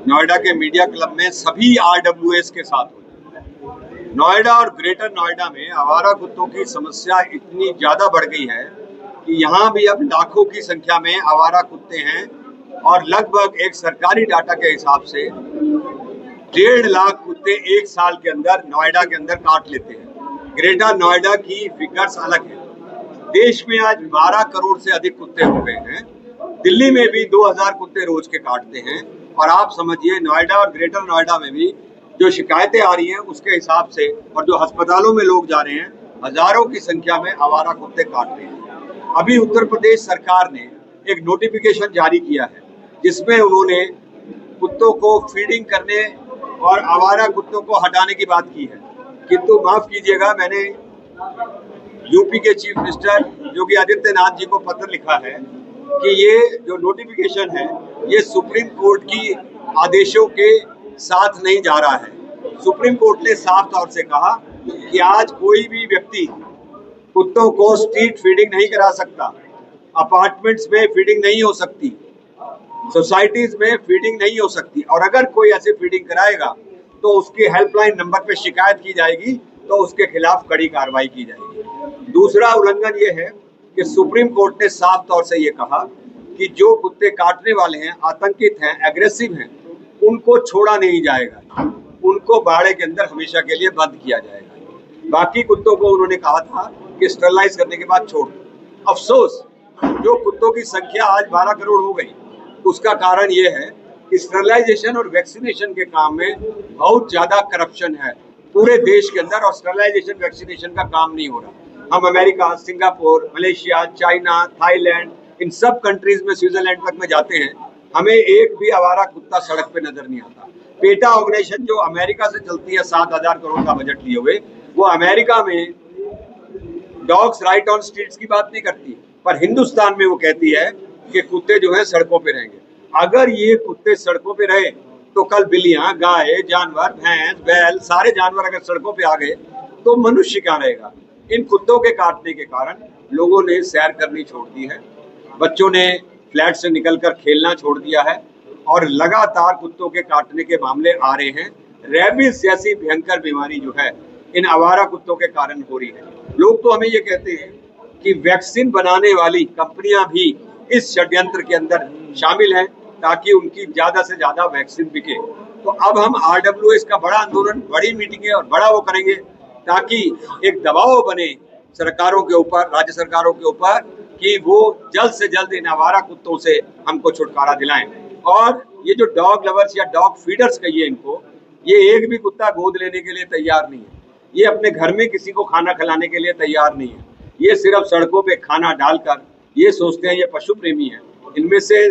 नोएडा के media club में सभी आरडब्ल्यूएस के साथ हुई। नोएडा और ग्रेटर नोएडा में आवारा कुत्तों की समस्या इतनी ज्यादा बढ़ गई है कि यहाँ भी अब लाखों की संख्या में आवारा कुत्ते हैं और लगभग एक सरकारी डाटा के हिसाब से 1.5 लाख कुत्ते एक साल के अंदर नोएडा के अंदर काट लेते हैं। ग्रेटर नोएडा की फिगर्स अलग है। देश में आज 12 करोड़ से अधिक कुत्ते हो गए हैं। दिल्ली में भी 2000 कुत्ते रोज के काटते हैं और आप समझिए नोएडा और ग्रेटर नोएडा में भी जो शिकायतें आ रही हैं उसके हिसाब से और जो अस्पतालों में लोग जा रहे हैं, हजारों की संख्या में आवारा कुत्ते काट रहे हैं। अभी उत्तर प्रदेश सरकार ने एक नोटिफिकेशन जारी किया है जिसमें उन्होंने कुत्तों को फीडिंग करने और आवारा कुत्तों को हटाने की बात की है। किंतु माफ कीजिएगा, मैंने यूपी के चीफ मिनिस्टर योगी आदित्यनाथ जी को पत्र लिखा है कि ये जो नोटिफिकेशन है ये सुप्रीम कोर्ट की आदेशों के साथ नहीं जा रहा है। सुप्रीम कोर्ट ने साफ तौर से कहा कि आज कोई भी व्यक्ति कुत्तों को स्ट्रीट फीडिंग नहीं करा सकता, अपार्टमेंट्स में फीडिंग नहीं हो सकती, सोसाइटीज में फीडिंग नहीं हो सकती, और अगर कोई ऐसे फीडिंग कराएगा तो उसकी हेल्पलाइन नंबर पे शिकायत की जाएगी तो उसके खिलाफ कड़ी कार्रवाई की जाएगी। दूसरा उल्लंघन ये है कि सुप्रीम कोर्ट ने साफ तौर से ये कहा कि जो कुत्ते काटने वाले हैं, आतंकित हैं, एग्रेसिव हैं, उनको छोड़ा नहीं जाएगा, उनको बाड़े के अंदर हमेशा के लिए बंद किया जाएगा। बाकी कुत्तों को उन्होंने कहा था कि स्टरलाइज करने के बाद छोड़ दो। अफसोस, जो कुत्तों की संख्या आज 12 करोड़ हो गई उसका कारण ये है कि स्टरलाइजेशन और वैक्सीनेशन के काम में बहुत ज्यादा करप्शन है पूरे देश के अंदर, और स्टरलाइजेशन वैक्सीनेशन का काम नहीं हो रहा। हम America, Singapore, Malaysia, China, Thailand, इन सब कंट्रीज में, स्विट्जरलैंड तक में जाते हैं, हमें एक भी आवारा कुत्ता सड़क पे नजर नहीं आता। पेटा ऑर्गेनाइजेशन जो अमेरिका से चलती है 7,000 करोड़ का बजट लिए हुए, वो अमेरिका में डॉग्स राइट ऑन स्ट्रीट्स की बात नहीं करती, पर हिंदुस्तान में वो कहती है कि कुत्ते जो है सड़कों पे रहेंगे। अगर ये कुत्ते सड़कों पे रहे तो कल बिल्लियां, गाय, जानवर, भैंस, बैल, सारे जानवर अगर सड़कों पे आ गए तो मनुष्य क्या रहेगा। इन कुत्तों के काटने के कारण लोगों ने सैर करनी छोड़ दी है, बच्चों ने फ्लैट से निकलकर खेलना छोड़ दिया है और लगातार कुत्तों के काटने के मामले आ रहे हैं। रेबीज जैसी भयंकर बीमारी जो है इन आवारा कुत्तों के कारण हो रही है। लोग तो हमें ये कहते हैं कि वैक्सीन बनाने वाली कंपनियां भी इस षड्यंत्र के अंदर शामिल हैं ताकि उनकी ज्यादा से ज्यादा वैक्सीन बिके। तो अब हम आरडब्ल्यूएस का बड़ा आंदोलन, बड़ी मीटिंगें और बड़ा वो करेंगे ताकि एक दबाव बने सरकारों के ऊपर, राज्य सरकारों के ऊपर, कि वो जल्द से जल्द इन आवारा कुत्तों से हमको छुटकारा दिलाएं। और ये जो डॉग लवर्स या डॉग फीडर्स कहिए इनको, ये एक भी कुत्ता गोद लेने के लिए तैयार नहीं है, ये अपने घर में किसी को खाना खिलाने के लिए तैयार नहीं है, ये सिर्फ सड़कों पे खाना डालकर ये सोचते हैं ये पशु प्रेमी है। इनमें से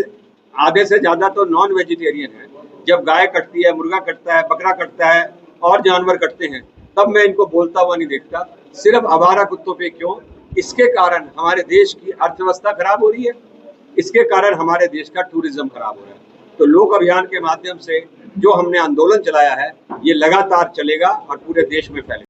आधे से ज्यादा तो नॉन वेजिटेरियन है। जब गाय कटती है, मुर्गा कटता है, बकरा कटता है और जानवर कटते हैं, तब मैं इनको बोलता हुआ नहीं देखता। सिर्फ आवारा कुत्तों पे क्यों? इसके कारण हमारे देश की अर्थव्यवस्था खराब हो रही है, इसके कारण हमारे देश का टूरिज्म खराब हो रहा है। तो लोक अभियान के माध्यम से जो हमने आंदोलन चलाया है ये लगातार चलेगा और पूरे देश में फैलेगा।